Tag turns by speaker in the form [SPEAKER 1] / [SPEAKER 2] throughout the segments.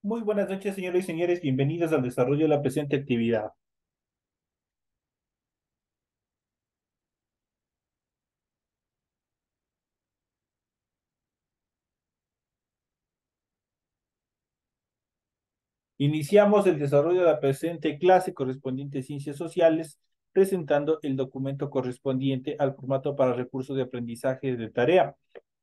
[SPEAKER 1] Muy buenas noches, señores y señores. Bienvenidos al desarrollo de la presente actividad. Iniciamos el desarrollo de la presente clase correspondiente a Ciencias Sociales, presentando el documento correspondiente al formato para recursos de aprendizaje de tarea.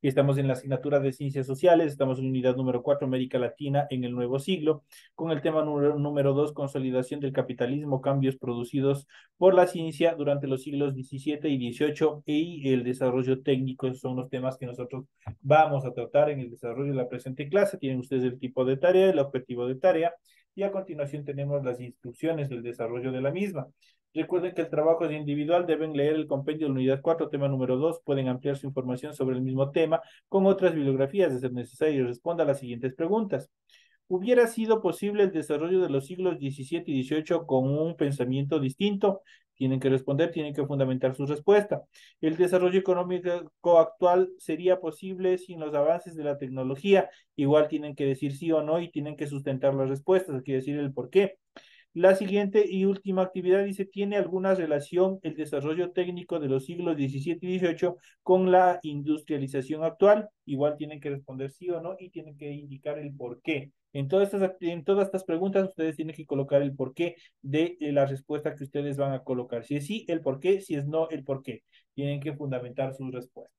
[SPEAKER 1] Estamos en la asignatura de Ciencias Sociales, estamos en unidad número 4, América Latina en el nuevo siglo, con el tema número 2, consolidación del capitalismo, cambios producidos por la ciencia durante los siglos XVII y XVIII y el desarrollo técnico. Esos son los temas que nosotros vamos a tratar en el desarrollo de la presente clase. Tienen ustedes el tipo de tarea, el objetivo de tarea y a continuación tenemos las instrucciones del desarrollo de la misma. Recuerden que el trabajo es individual, deben leer el compendio de la unidad 4, tema número 2, pueden ampliar su información sobre el mismo tema con otras bibliografías de ser necesario. Responda a las siguientes preguntas. ¿Hubiera sido posible el desarrollo de los siglos XVII y XVIII con un pensamiento distinto? Tienen que responder, tienen que fundamentar su respuesta. ¿El desarrollo económico actual sería posible sin los avances de la tecnología? Igual tienen que decir sí o no y tienen que sustentar las respuestas, quiere decir el por qué. La siguiente y última actividad dice, ¿tiene alguna relación el desarrollo técnico de los siglos XVII y XVIII con la industrialización actual? Igual tienen que responder sí o no y tienen que indicar el por qué. En todas estas preguntas ustedes tienen que colocar el porqué de la respuesta que ustedes van a colocar. Si es sí, el por qué, si es no, el por qué. Tienen que fundamentar sus respuestas.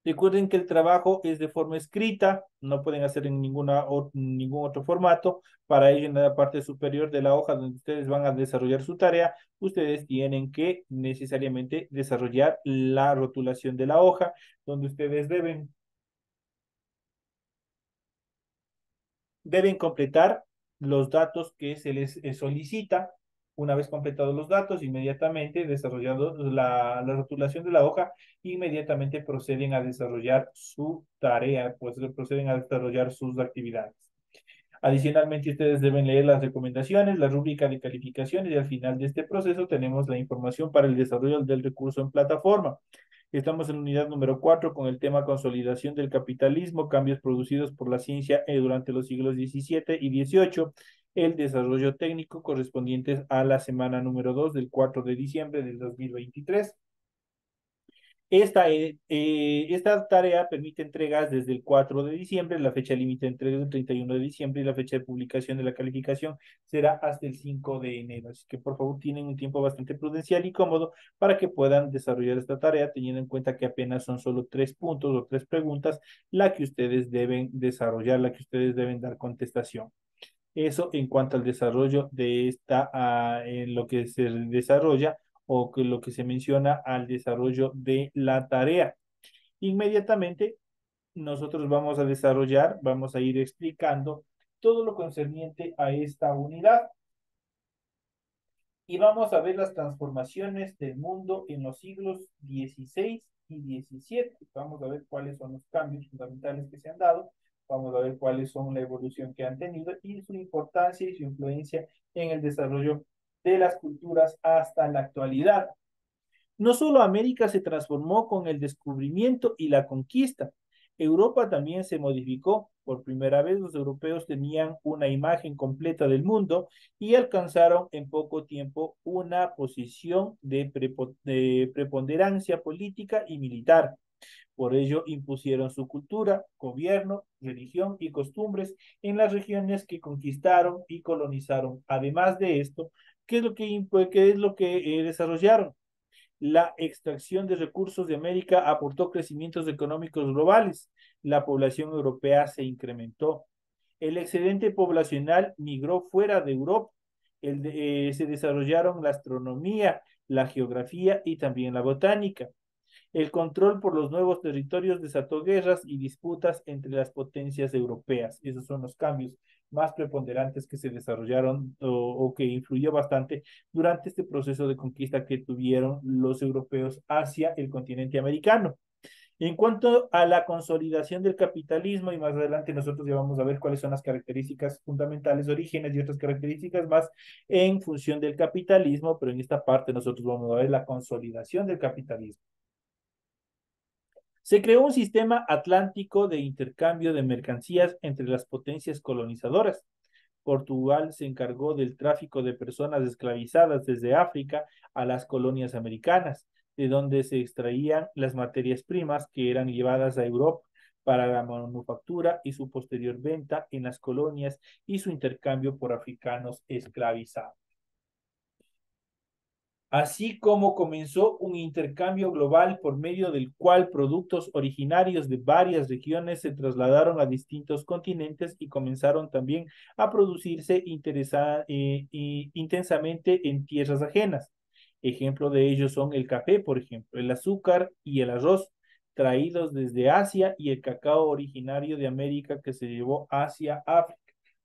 [SPEAKER 1] Recuerden que el trabajo es de forma escrita, no pueden hacer en ningún otro formato. Para ello, en la parte superior de la hoja donde ustedes van a desarrollar su tarea, ustedes tienen que necesariamente desarrollar la rotulación de la hoja, donde ustedes deben completar los datos que se les solicita. Una vez completados los datos, inmediatamente desarrollando la rotulación de la hoja, inmediatamente proceden a desarrollar su tarea, pues proceden a desarrollar sus actividades. Adicionalmente, ustedes deben leer las recomendaciones, la rúbrica de calificaciones y al final de este proceso tenemos la información para el desarrollo del recurso en plataforma. Estamos en unidad número 4 con el tema consolidación del capitalismo, cambios producidos por la ciencia durante los siglos XVII y XVIII, el desarrollo técnico correspondientes a la semana número 2 del 4 de diciembre del 2023. Esta tarea permite entregas desde el 4 de diciembre, la fecha límite de entrega es el 31 de diciembre y la fecha de publicación de la calificación será hasta el 5 de enero. Así que por favor tienen un tiempo bastante prudencial y cómodo para que puedan desarrollar esta tarea, teniendo en cuenta que apenas son solo 3 puntos o 3 preguntas la que ustedes deben desarrollar, la que ustedes deben dar contestación. Eso en cuanto al desarrollo de en lo que se desarrolla o que lo que se menciona al desarrollo de la tarea. Inmediatamente nosotros vamos a ir explicando todo lo concerniente a esta unidad y vamos a ver las transformaciones del mundo en los siglos XVI y XVII. Vamos a ver cuáles son los cambios fundamentales que se han dado, vamos a ver cuáles son la evolución que han tenido y su importancia y su influencia en el desarrollo de las culturas hasta la actualidad. No solo América se transformó con el descubrimiento y la conquista, Europa también se modificó. Por primera vez los europeos tenían una imagen completa del mundo y alcanzaron en poco tiempo una posición de preponderancia política y militar. Por ello impusieron su cultura, gobierno, religión y costumbres en las regiones que conquistaron y colonizaron. Además de esto, ¿qué es lo que desarrollaron? La extracción de recursos de América aportó crecimientos económicos globales. La población europea se incrementó. El excedente poblacional migró fuera de Europa. Se desarrollaron la astronomía, la geografía y también la botánica. El control por los nuevos territorios desató guerras y disputas entre las potencias europeas. Esos son los cambios más preponderantes que se desarrollaron o que influyó bastante durante este proceso de conquista que tuvieron los europeos hacia el continente americano. En cuanto a la consolidación del capitalismo, y más adelante nosotros ya vamos a ver cuáles son las características fundamentales, orígenes y otras características más en función del capitalismo, pero en esta parte nosotros vamos a ver la consolidación del capitalismo. Se creó un sistema atlántico de intercambio de mercancías entre las potencias colonizadoras. Portugal se encargó del tráfico de personas esclavizadas desde África a las colonias americanas, de donde se extraían las materias primas que eran llevadas a Europa para la manufactura y su posterior venta en las colonias y su intercambio por africanos esclavizados. Así como comenzó un intercambio global por medio del cual productos originarios de varias regiones se trasladaron a distintos continentes y comenzaron también a producirse intensamente en tierras ajenas. Ejemplo de ello son el café, por ejemplo, el azúcar y el arroz, traídos desde Asia, y el cacao originario de América que se llevó hacia África.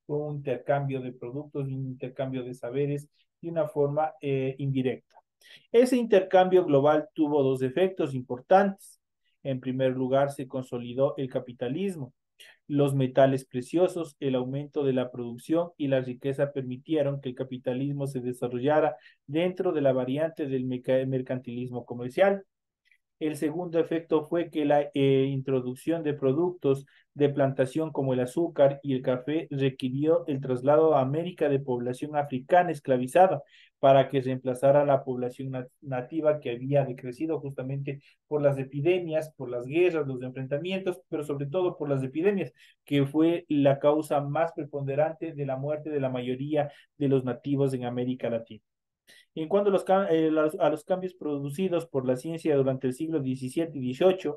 [SPEAKER 1] Fue un intercambio de productos, un intercambio de saberes de una forma indirecta. Ese intercambio global tuvo dos efectos importantes. En primer lugar, se consolidó el capitalismo. Los metales preciosos, el aumento de la producción y la riqueza permitieron que el capitalismo se desarrollara dentro de la variante del mercantilismo comercial. El segundo efecto fue que la introducción de productos de plantación como el azúcar y el café requirió el traslado a América de población africana esclavizada para que reemplazara la población nativa que había decrecido justamente por las epidemias, por las guerras, los enfrentamientos, pero sobre todo por las epidemias, que fue la causa más preponderante de la muerte de la mayoría de los nativos en América Latina. En cuanto a los cambios producidos por la ciencia durante el siglo XVII y XVIII,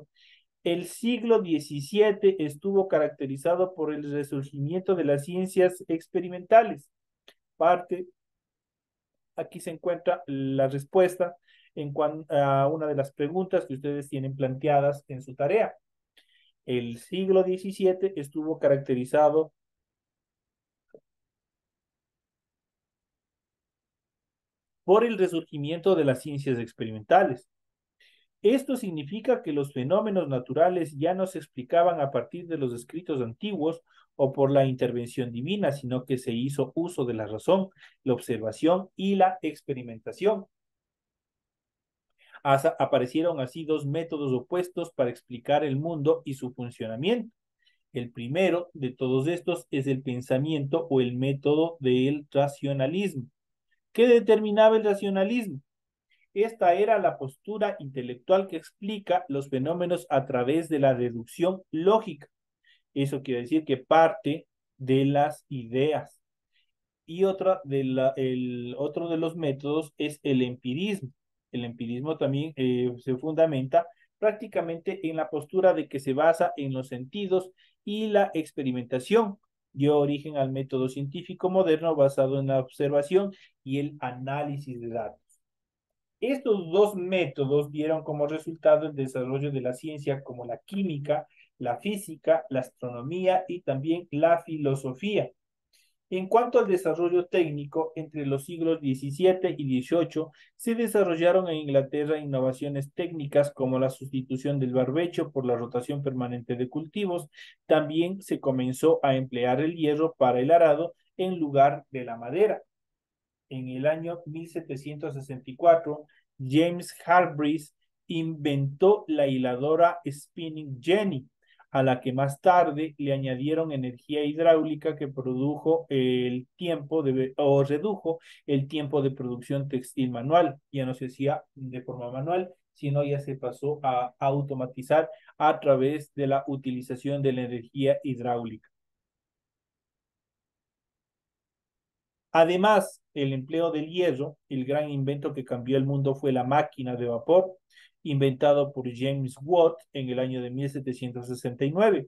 [SPEAKER 1] el siglo XVII estuvo caracterizado por el resurgimiento de las ciencias experimentales. Parte, aquí se encuentra la respuesta en cuanto a una de las preguntas que ustedes tienen planteadas en su tarea. El siglo XVII estuvo caracterizado por el resurgimiento de las ciencias experimentales. Esto significa que los fenómenos naturales ya no se explicaban a partir de los escritos antiguos o por la intervención divina, sino que se hizo uso de la razón, la observación y la experimentación. Aparecieron así dos métodos opuestos para explicar el mundo y su funcionamiento. El primero de todos estos es el pensamiento o el método del racionalismo. ¿Qué determinaba el racionalismo? Esta era la postura intelectual que explica los fenómenos a través de la deducción lógica. Eso quiere decir que parte de las ideas. Y otro de los métodos es el empirismo. El empirismo también se fundamenta prácticamente en la postura de que se basa en los sentidos y la experimentación. Dio origen al método científico moderno basado en la observación y el análisis de datos. Estos dos métodos dieron como resultado el desarrollo de la ciencia como la química, la física, la astronomía y también la filosofía. En cuanto al desarrollo técnico, entre los siglos XVII y XVIII se desarrollaron en Inglaterra innovaciones técnicas como la sustitución del barbecho por la rotación permanente de cultivos. También se comenzó a emplear el hierro para el arado en lugar de la madera. En el año 1764, James Hargreaves inventó la hiladora Spinning Jenny, a la que más tarde le añadieron energía hidráulica que produjo el tiempo o redujo el tiempo de producción textil manual. Ya no se hacía de forma manual, sino ya se pasó a automatizar a través de la utilización de la energía hidráulica. Además, el empleo del hierro, el gran invento que cambió el mundo fue la máquina de vapor, inventado por James Watt en el año de 1769,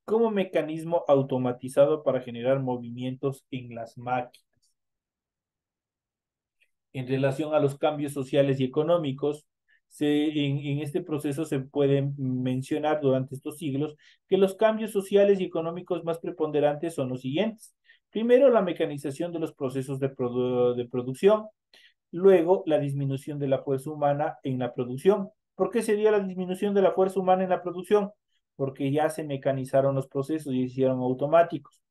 [SPEAKER 1] como mecanismo automatizado para generar movimientos en las máquinas. En relación a los cambios sociales y económicos, en este proceso se puede mencionar durante estos siglos que los cambios sociales y económicos más preponderantes son los siguientes. Primero, la mecanización de los procesos de producción. Luego, la disminución de la fuerza humana en la producción. ¿Por qué se dio la disminución de la fuerza humana en la producción? Porque ya se mecanizaron los procesos y se hicieron automáticos.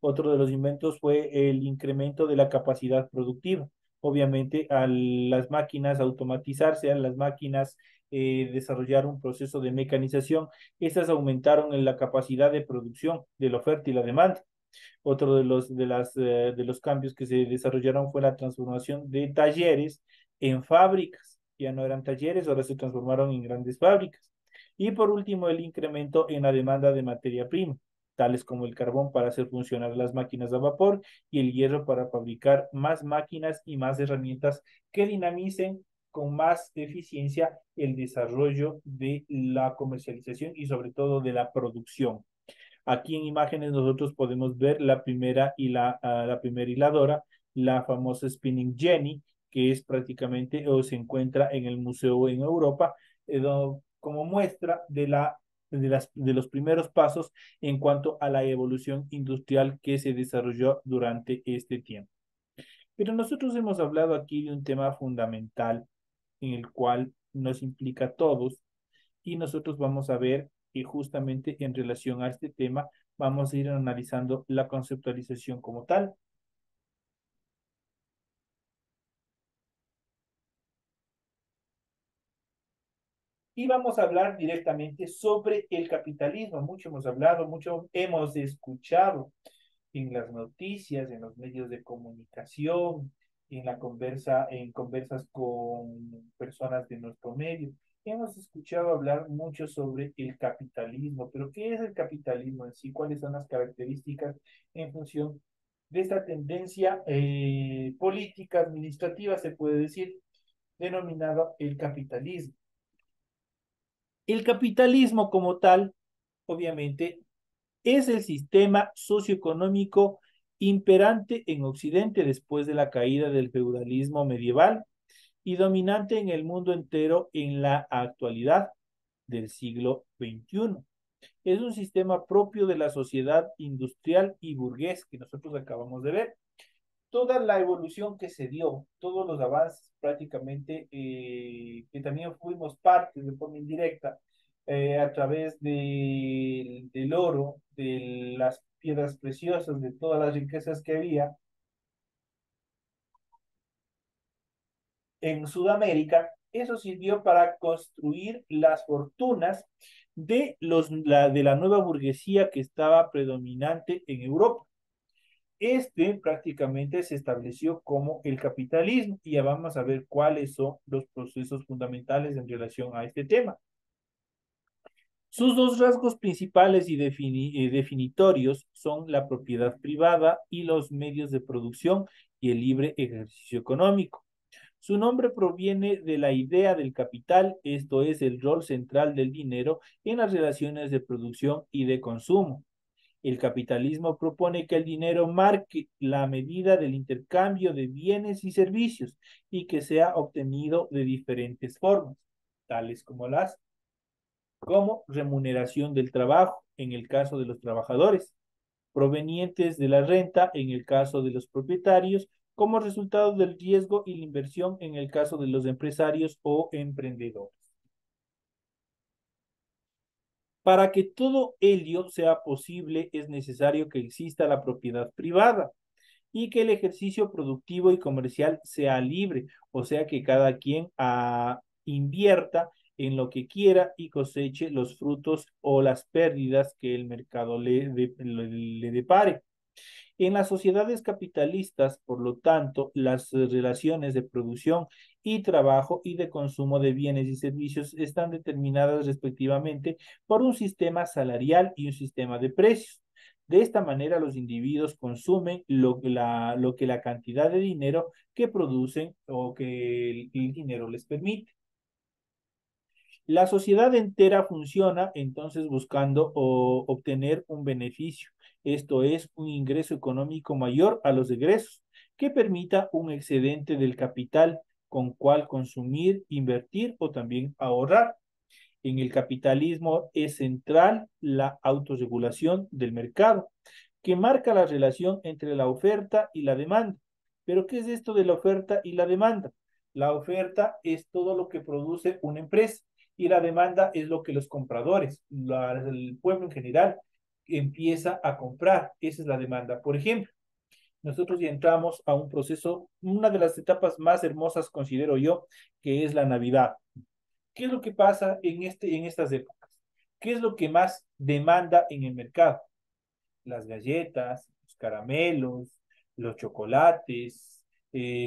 [SPEAKER 1] Otro de los inventos fue el incremento de la capacidad productiva. obviamente a las máquinas automatizarse, a las máquinas desarrollar un proceso de mecanización, estas aumentaron en la capacidad de producción de la oferta y la demanda. Otro de los cambios que se desarrollaron fue la transformación de talleres en fábricas. Ya no eran talleres, ahora se transformaron en grandes fábricas. Y por último, el incremento en la demanda de materia prima, tales como el carbón para hacer funcionar las máquinas a vapor y el hierro para fabricar más máquinas y más herramientas que dinamicen con más eficiencia el desarrollo de la comercialización y sobre todo de la producción. Aquí en imágenes nosotros podemos ver la primera hiladora, la famosa Spinning Jenny, que es prácticamente o se encuentra en el museo en Europa, como muestra de los primeros pasos en cuanto a la evolución industrial que se desarrolló durante este tiempo. Pero nosotros hemos hablado aquí de un tema fundamental en el cual nos implica a todos y nosotros vamos a ver que justamente en relación a este tema vamos a ir analizando la conceptualización como tal. Y vamos a hablar directamente sobre el capitalismo. Mucho hemos hablado, mucho hemos escuchado en las noticias, en los medios de comunicación, en conversas con personas de nuestro medio. Hemos escuchado hablar mucho sobre el capitalismo, pero ¿qué es el capitalismo en sí? ¿Cuáles son las características en función de esta tendencia política, administrativa, se puede decir, denominada el capitalismo? El capitalismo como tal, obviamente, es el sistema socioeconómico imperante en Occidente después de la caída del feudalismo medieval y dominante en el mundo entero en la actualidad del siglo XXI. Es un sistema propio de la sociedad industrial y burgués que nosotros acabamos de ver. Toda la evolución que se dio, todos los avances prácticamente, que también fuimos parte de forma indirecta a través del oro, de las piedras preciosas, de todas las riquezas que había en Sudamérica, eso sirvió para construir las fortunas de la nueva burguesía que estaba predominante en Europa. Este prácticamente se estableció como el capitalismo y ya vamos a ver cuáles son los procesos fundamentales en relación a este tema. Sus dos rasgos principales y definitorios son la propiedad privada y los medios de producción y el libre ejercicio económico. Su nombre proviene de la idea del capital, esto es el rol central del dinero en las relaciones de producción y de consumo. El capitalismo propone que el dinero marque la medida del intercambio de bienes y servicios y que sea obtenido de diferentes formas, tales como remuneración del trabajo en el caso de los trabajadores, provenientes de la renta en el caso de los propietarios, como resultado del riesgo y la inversión en el caso de los empresarios o emprendedores. Para que todo ello sea posible, es necesario que exista la propiedad privada y que el ejercicio productivo y comercial sea libre, o sea que cada quien invierta en lo que quiera y coseche los frutos o las pérdidas que el mercado le depare. En las sociedades capitalistas, por lo tanto, las relaciones de producción y trabajo y de consumo de bienes y servicios están determinadas respectivamente por un sistema salarial y un sistema de precios. De esta manera, los individuos consumen lo que la cantidad de dinero que producen o que el dinero les permite. La sociedad entera funciona entonces buscando obtener un beneficio, esto es, un ingreso económico mayor a los egresos, que permita un excedente del capital con cual consumir, invertir o también ahorrar. En el capitalismo es central la autorregulación del mercado, que marca la relación entre la oferta y la demanda. ¿Pero qué es esto de la oferta y la demanda? La oferta es todo lo que produce una empresa y la demanda es lo que los compradores, el pueblo en general, empieza a comprar. Esa es la demanda. Por ejemplo, nosotros ya entramos a un proceso, una de las etapas más hermosas, considero yo, que es la Navidad. ¿Qué es lo que pasa en estas épocas? ¿Qué es lo que más demanda en el mercado? Las galletas, los caramelos, los chocolates,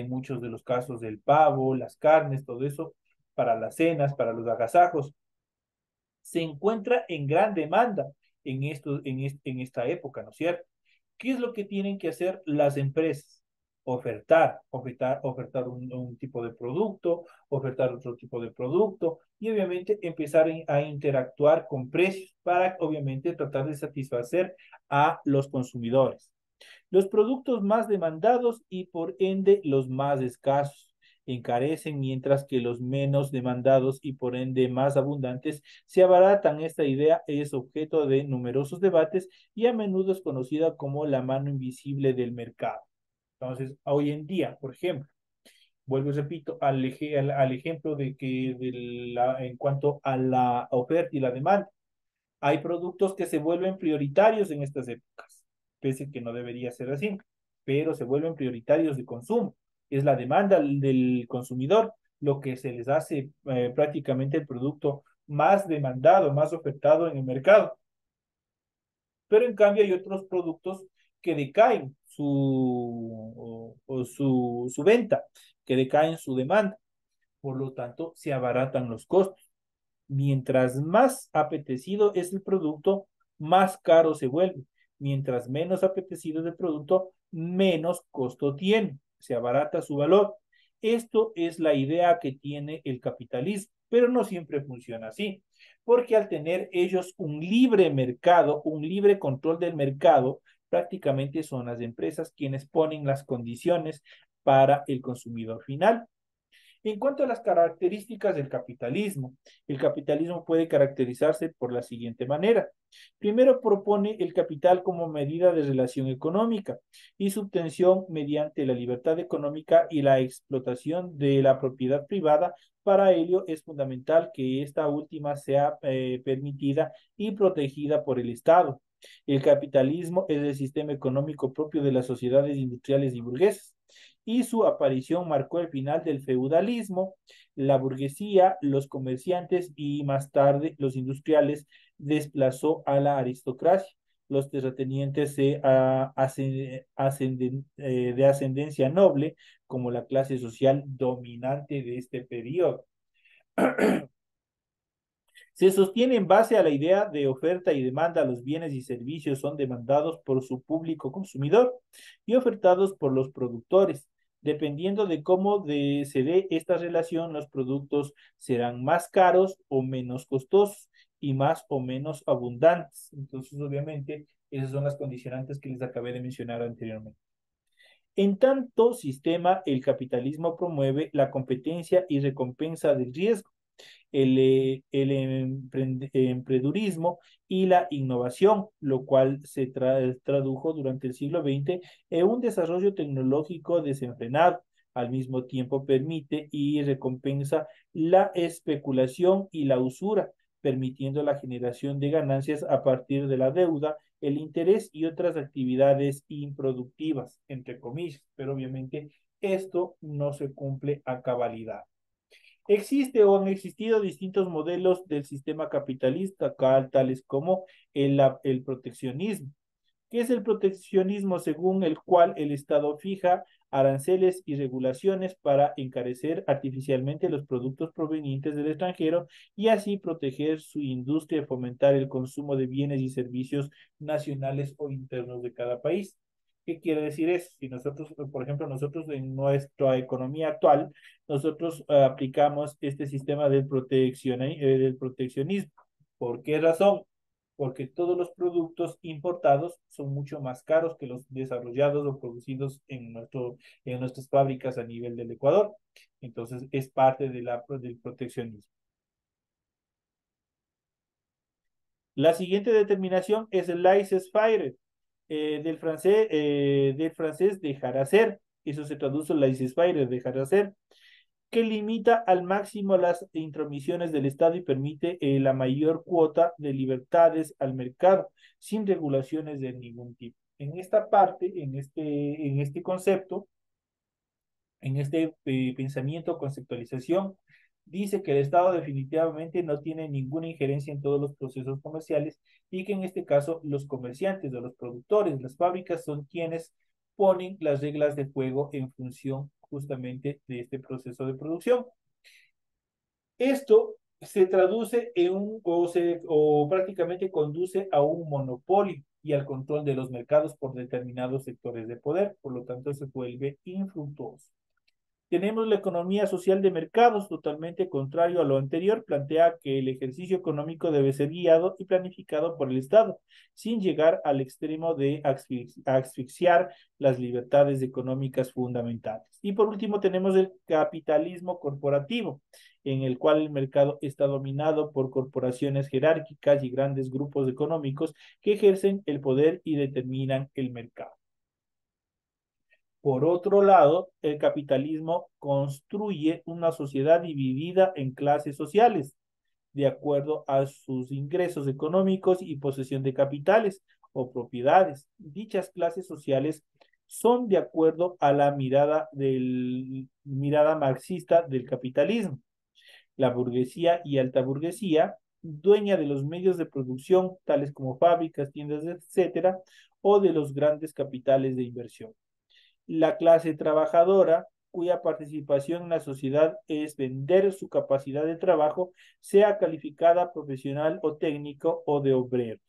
[SPEAKER 1] muchos de los casos del pavo, las carnes, todo eso para las cenas, para los agasajos, se encuentra en gran demanda en esta época, ¿no es cierto? ¿Qué es lo que tienen que hacer las empresas? Ofertar un tipo de producto, ofertar otro tipo de producto y obviamente empezar a interactuar con precios para obviamente tratar de satisfacer a los consumidores. Los productos más demandados y por ende los más escasos encarecen, mientras que los menos demandados y por ende más abundantes se abaratan. Esta idea es objeto de numerosos debates y a menudo es conocida como la mano invisible del mercado. Entonces, hoy en día, por ejemplo, vuelvo y repito al ejemplo en cuanto a la oferta y la demanda. Hay productos que se vuelven prioritarios en estas épocas, pese a que no debería ser así, pero se vuelven prioritarios de consumo. Es la demanda del consumidor lo que se les hace prácticamente el producto más demandado, más ofertado en el mercado. Pero en cambio hay otros productos que decaen su venta, que decaen su demanda. Por lo tanto, se abaratan los costos. Mientras más apetecido es el producto, más caro se vuelve. Mientras menos apetecido es el producto, menos costo tiene. Se abarata su valor. Esto es la idea que tiene el capitalismo, pero no siempre funciona así, porque al tener ellos un libre mercado, un libre control del mercado, prácticamente son las empresas quienes ponen las condiciones para el consumidor final. En cuanto a las características del capitalismo, el capitalismo puede caracterizarse por la siguiente manera. Primero, propone el capital como medida de relación económica y su obtención mediante la libertad económica y la explotación de la propiedad privada. Para ello es fundamental que esta última sea permitida y protegida por el Estado. El capitalismo es el sistema económico propio de las sociedades industriales y burguesas y su aparición marcó el final del feudalismo. La burguesía, los comerciantes y más tarde los industriales desplazó a la aristocracia. Los terratenientes de ascendencia noble como la clase social dominante de este periodo. Se sostiene en base a la idea de oferta y demanda. Los bienes y servicios son demandados por su público consumidor y ofertados por los productores. Dependiendo de se dé esta relación, los productos serán más caros o menos costosos y más o menos abundantes. Entonces, obviamente, esas son las condicionantes que les acabé de mencionar anteriormente. En tanto sistema, el capitalismo promueve la competencia y recompensa del riesgo, el emprendedurismo y la innovación, lo cual se tradujo durante el siglo XX en un desarrollo tecnológico desenfrenado. Al mismo tiempo permite y recompensa la especulación y la usura, permitiendo la generación de ganancias a partir de la deuda, el interés y otras actividades improductivas, entre comillas, pero obviamente esto no se cumple a cabalidad. Existe o han existido distintos modelos del sistema capitalista, tales como el proteccionismo. ¿Qué es el proteccionismo? Según el cual el Estado fija aranceles y regulaciones para encarecer artificialmente los productos provenientes del extranjero y así proteger su industria y fomentar el consumo de bienes y servicios nacionales o internos de cada país. ¿Qué quiere decir eso? Si nosotros, por ejemplo, nosotros en nuestra economía actual, nosotros aplicamos este sistema del proteccionismo. ¿Por qué razón? Porque todos los productos importados son mucho más caros que los desarrollados o producidos en nuestras fábricas a nivel del Ecuador. Entonces, es parte del proteccionismo. La siguiente determinación es el laissez-faire, del francés dejar hacer. Eso se traduce laissez-faire, dejar hacer, que limita al máximo las intromisiones del Estado y permite la mayor cuota de libertades al mercado, sin regulaciones de ningún tipo. en esta parte, en este concepto, en este pensamiento, conceptualización, dice que el Estado definitivamente no tiene ninguna injerencia en todos los procesos comerciales y que en este caso los comerciantes o los productores, las fábricas son quienes ponen las reglas de juego en función justamente de este proceso de producción. Esto se traduce en o prácticamente conduce a un monopolio y al control de los mercados por determinados sectores de poder, por lo tanto se vuelve infructuoso. Tenemos la economía social de mercados, totalmente contrario a lo anterior, plantea que el ejercicio económico debe ser guiado y planificado por el Estado, sin llegar al extremo de asfixiar las libertades económicas fundamentales. Y por último tenemos el capitalismo corporativo, en el cual el mercado está dominado por corporaciones jerárquicas y grandes grupos económicos que ejercen el poder y determinan el mercado. Por otro lado, el capitalismo construye una sociedad dividida en clases sociales, de acuerdo a sus ingresos económicos y posesión de capitales o propiedades. Dichas clases sociales son de acuerdo a la mirada marxista del capitalismo. La burguesía y alta burguesía, dueña de los medios de producción, tales como fábricas, tiendas, etcétera, o de los grandes capitales de inversión. La clase trabajadora, cuya participación en la sociedad es vender su capacidad de trabajo, sea calificada profesional o técnico o de obreros.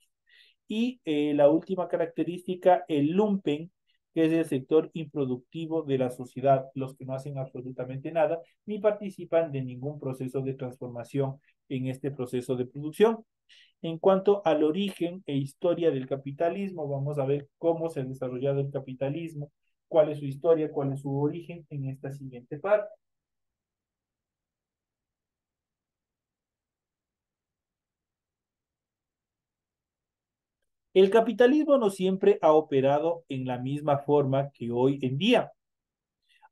[SPEAKER 1] Y la última característica, el lumpen, que es el sector improductivo de la sociedad, los que no hacen absolutamente nada ni participan de ningún proceso de transformación en este proceso de producción. En cuanto al origen e historia del capitalismo, vamos a ver cómo se ha desarrollado el capitalismo, cuál es su historia, cuál es su origen en esta siguiente parte. El capitalismo no siempre ha operado en la misma forma que hoy en día,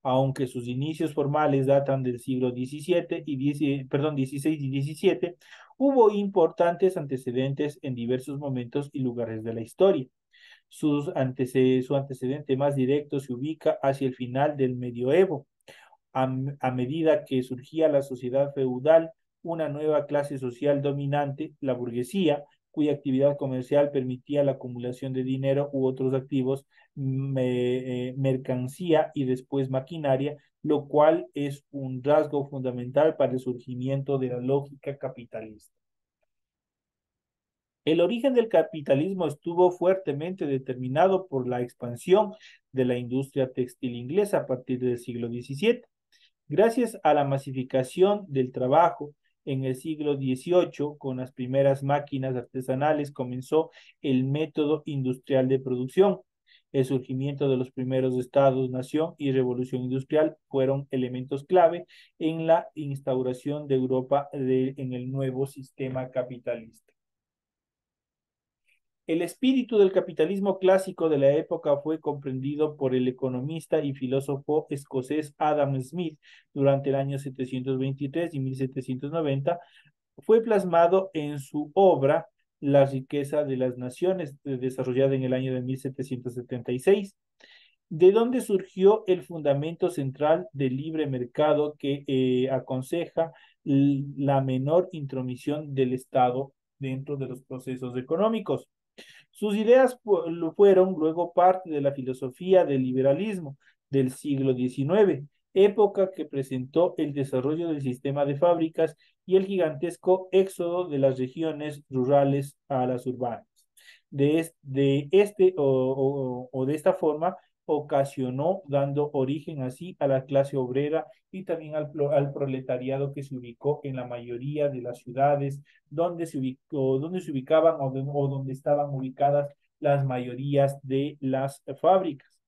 [SPEAKER 1] aunque sus inicios formales datan del siglo XVII XVI y XVII, hubo importantes antecedentes en diversos momentos y lugares de la historia. Su antecedente más directo se ubica hacia el final del medioevo, a medida que surgía la sociedad feudal, una nueva clase social dominante, la burguesía, cuya actividad comercial permitía la acumulación de dinero u otros activos, mercancía y después maquinaria, lo cual es un rasgo fundamental para el surgimiento de la lógica capitalista. El origen del capitalismo estuvo fuertemente determinado por la expansión de la industria textil inglesa a partir del siglo XVII. Gracias a la masificación del trabajo en el siglo XVIII, con las primeras máquinas artesanales, comenzó el método industrial de producción. El surgimiento de los primeros estados-nación y revolución industrial fueron elementos clave en la instauración de Europa en el nuevo sistema capitalista. El espíritu del capitalismo clásico de la época fue comprendido por el economista y filósofo escocés Adam Smith durante el año 723 y 1790. Fue plasmado en su obra La riqueza de las naciones, desarrollada en el año de 1776, de donde surgió el fundamento central del libre mercado que aconseja la menor intromisión del Estado dentro de los procesos económicos. Sus ideas fueron luego parte de la filosofía del liberalismo del siglo XIX, época que presentó el desarrollo del sistema de fábricas y el gigantesco éxodo de las regiones rurales a las urbanas. De esta forma ocasionó, dando origen así a la clase obrera y también al proletariado que se ubicó en la mayoría de las ciudades donde se ubicaban o donde estaban ubicadas las mayorías de las fábricas.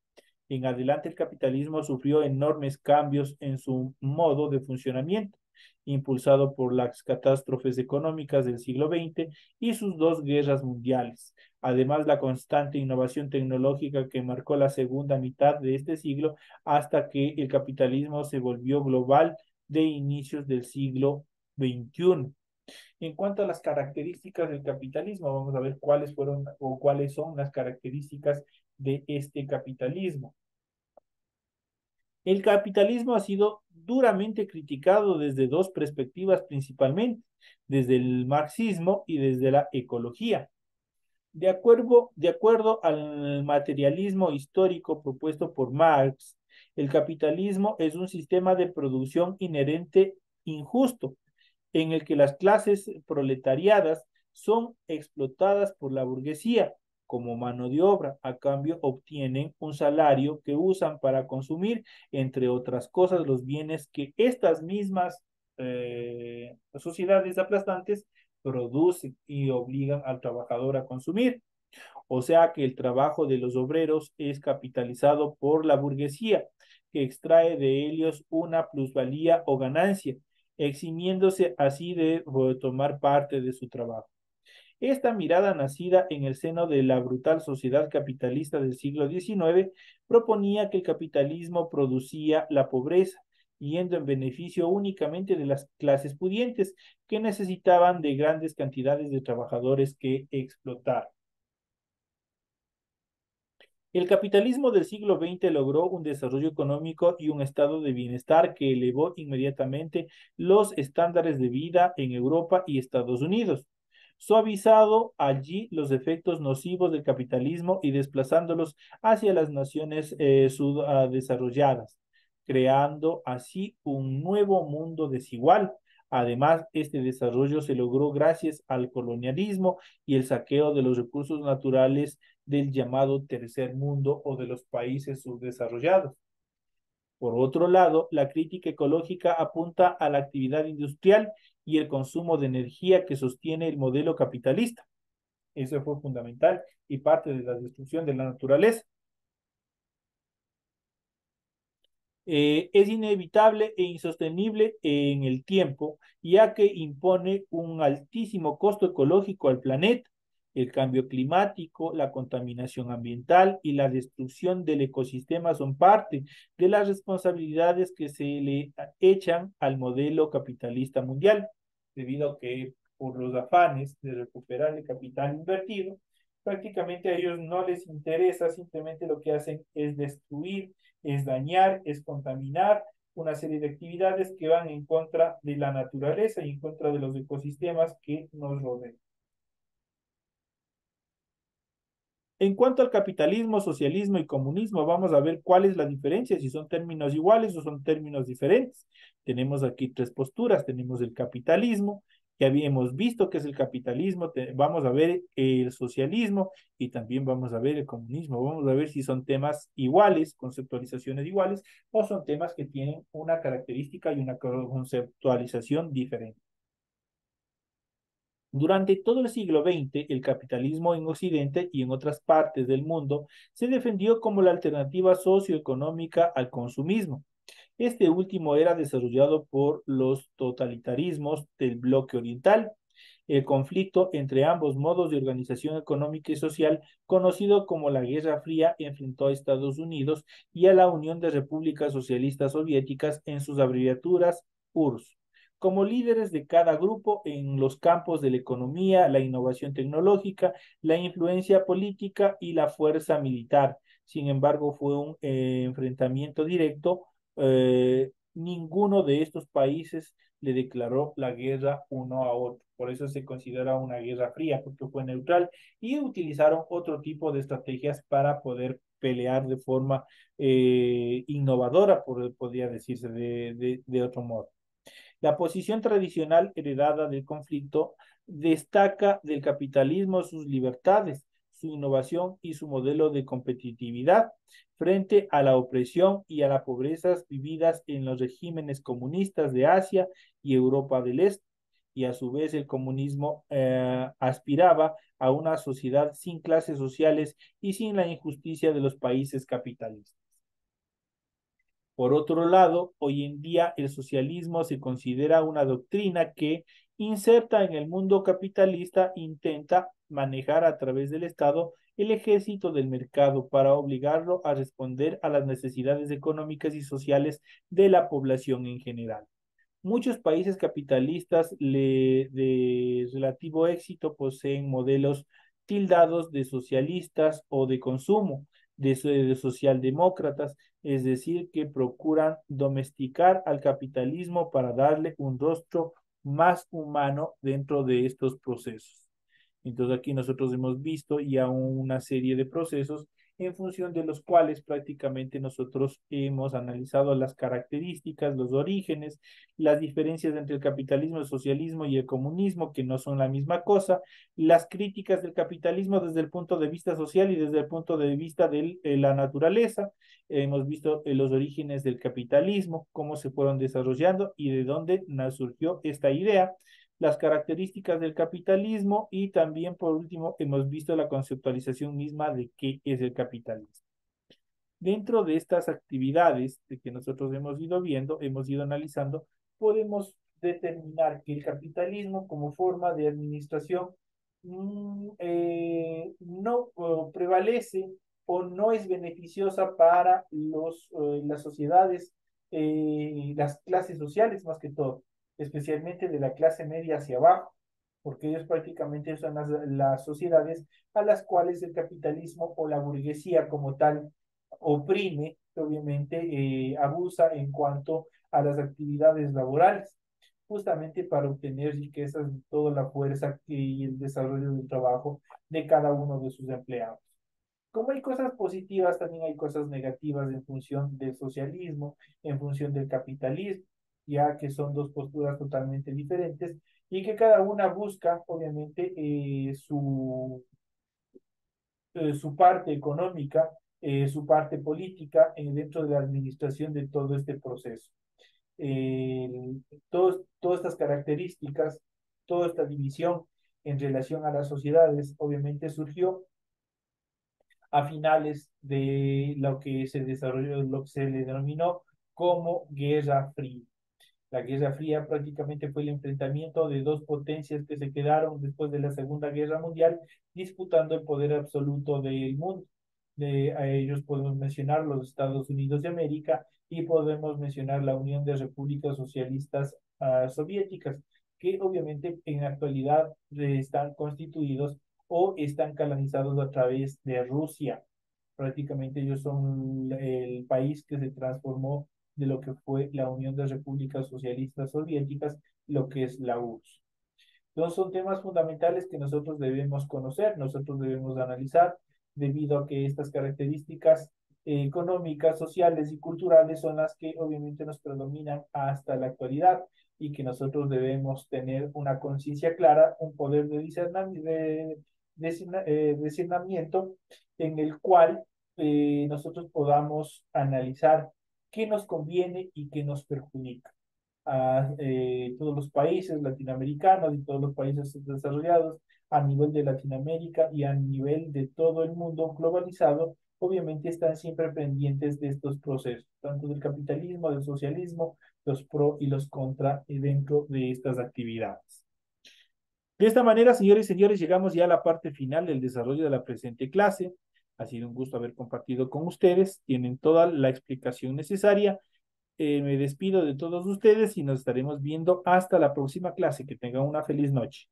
[SPEAKER 1] En adelante el capitalismo sufrió enormes cambios en su modo de funcionamiento, impulsado por las catástrofes económicas del siglo XX y sus dos guerras mundiales. Además, la constante innovación tecnológica que marcó la segunda mitad de este siglo hasta que el capitalismo se volvió global de inicios del siglo XXI. En cuanto a las características del capitalismo, vamos a ver cuáles fueron o cuáles son las características de este capitalismo. El capitalismo ha sido duramente criticado desde dos perspectivas principalmente, desde el marxismo y desde la ecología. De acuerdo al materialismo histórico propuesto por Marx, el capitalismo es un sistema de producción inherente injusto, en el que las clases proletariadas son explotadas por la burguesía como mano de obra. A cambio, obtienen un salario que usan para consumir, entre otras cosas, los bienes que estas mismas sociedades aplastantes producen y obligan al trabajador a consumir. O sea que el trabajo de los obreros es capitalizado por la burguesía, que extrae de ellos una plusvalía o ganancia, eximiéndose así de tomar parte de su trabajo. Esta mirada, nacida en el seno de la brutal sociedad capitalista del siglo XIX, proponía que el capitalismo producía la pobreza, yendo en beneficio únicamente de las clases pudientes, que necesitaban de grandes cantidades de trabajadores que explotar. El capitalismo del siglo XX logró un desarrollo económico y un estado de bienestar que elevó inmediatamente los estándares de vida en Europa y Estados Unidos, suavizado allí los efectos nocivos del capitalismo y desplazándolos hacia las naciones subdesarrolladas, creando así un nuevo mundo desigual. Además, este desarrollo se logró gracias al colonialismo y el saqueo de los recursos naturales del llamado tercer mundo o de los países subdesarrollados. Por otro lado, la crítica ecológica apunta a la actividad industrial y el consumo de energía que sostiene el modelo capitalista. Eso fue fundamental y parte de la destrucción de la naturaleza. Es inevitable e insostenible en el tiempo, ya que impone un altísimo costo ecológico al planeta. El cambio climático, la contaminación ambiental y la destrucción del ecosistema son parte de las responsabilidades que se le echan al modelo capitalista mundial, debido a que por los afanes de recuperar el capital invertido, prácticamente a ellos no les interesa, simplemente lo que hacen es destruir, es dañar, es contaminar una serie de actividades que van en contra de la naturaleza y en contra de los ecosistemas que nos rodean. En cuanto al capitalismo, socialismo y comunismo, vamos a ver cuál es la diferencia, si son términos iguales o son términos diferentes. Tenemos aquí tres posturas. Tenemos el capitalismo, que habíamos visto que es el capitalismo, vamos a ver el socialismo y también vamos a ver el comunismo. Vamos a ver si son temas iguales, conceptualizaciones iguales, o son temas que tienen una característica y una conceptualización diferente. Durante todo el siglo XX, el capitalismo en Occidente y en otras partes del mundo se defendió como la alternativa socioeconómica al consumismo. Este último era desarrollado por los totalitarismos del bloque oriental. El conflicto entre ambos modos de organización económica y social, conocido como la Guerra Fría, enfrentó a Estados Unidos y a la Unión de Repúblicas Socialistas Soviéticas, en sus abreviaturas URSS, como líderes de cada grupo en los campos de la economía, la innovación tecnológica, la influencia política y la fuerza militar. Sin embargo, fue un enfrentamiento directo. Ninguno de estos países le declaró la guerra uno a otro. Por eso se considera una guerra fría, porque fue neutral y utilizaron otro tipo de estrategias para poder pelear de forma innovadora, podría decirse de otro modo. La posición tradicional heredada del conflicto destaca del capitalismo sus libertades, su innovación y su modelo de competitividad frente a la opresión y a las pobrezas vividas en los regímenes comunistas de Asia y Europa del Este. Y a su vez el comunismo aspiraba a una sociedad sin clases sociales y sin la injusticia de los países capitalistas. Por otro lado, hoy en día el socialismo se considera una doctrina que, inserta en el mundo capitalista, intenta manejar a través del Estado el ejército del mercado para obligarlo a responder a las necesidades económicas y sociales de la población en general. Muchos países capitalistas de relativo éxito poseen modelos tildados de socialistas o de consumo, de socialdemócratas, es decir, que procuran domesticar al capitalismo para darle un rostro más humano dentro de estos procesos. Entonces aquí nosotros hemos visto ya una serie de procesos en función de los cuales prácticamente nosotros hemos analizado las características, los orígenes, las diferencias entre el capitalismo, el socialismo y el comunismo, que no son la misma cosa, las críticas del capitalismo desde el punto de vista social y desde el punto de vista de la naturaleza. Hemos visto los orígenes del capitalismo, cómo se fueron desarrollando y de dónde surgió esta idea, las características del capitalismo y también, por último, hemos visto la conceptualización misma de qué es el capitalismo. Dentro de estas actividades de que nosotros hemos ido viendo, hemos ido analizando, podemos determinar que el capitalismo como forma de administración no prevalece o no es beneficiosa para las sociedades, las clases sociales más que todo, especialmente de la clase media hacia abajo, porque ellos prácticamente son las sociedades a las cuales el capitalismo o la burguesía como tal oprime, obviamente abusa en cuanto a las actividades laborales, justamente para obtener riquezas de toda la fuerza y el desarrollo del trabajo de cada uno de sus empleados. Como hay cosas positivas, también hay cosas negativas en función del socialismo, en función del capitalismo, ya que son dos posturas totalmente diferentes y que cada una busca, obviamente, su parte económica, su parte política dentro de la administración de todo este proceso. Eh, todas estas características, toda esta división en relación a las sociedades, obviamente surgió a finales de lo que se desarrolló, lo que se le denominó como Guerra Fría. La Guerra Fría prácticamente fue el enfrentamiento de dos potencias que se quedaron después de la Segunda Guerra Mundial disputando el poder absoluto del mundo. A ellos podemos mencionar los Estados Unidos de América y podemos mencionar la Unión de Repúblicas Socialistas Soviéticas, que obviamente en la actualidad están constituidos o están canalizados a través de Rusia. Prácticamente ellos son el país que se transformó de lo que fue la Unión de Repúblicas Socialistas Soviéticas, lo que es la URSS. Entonces son temas fundamentales que nosotros debemos conocer, nosotros debemos analizar, debido a que estas características económicas, sociales y culturales son las que obviamente nos predominan hasta la actualidad y que nosotros debemos tener una conciencia clara, un poder de discernimiento en el cual nosotros podamos analizar qué nos conviene y qué nos perjudica a todos los países latinoamericanos y todos los países desarrollados a nivel de Latinoamérica y a nivel de todo el mundo globalizado, obviamente están siempre pendientes de estos procesos, tanto del capitalismo, del socialismo, los pro y los contra dentro de estas actividades. De esta manera, señores y señores, llegamos ya a la parte final del desarrollo de la presente clase. Ha sido un gusto haber compartido con ustedes. Tienen toda la explicación necesaria. Me despido de todos ustedes y nos estaremos viendo hasta la próxima clase. Que tengan una feliz noche.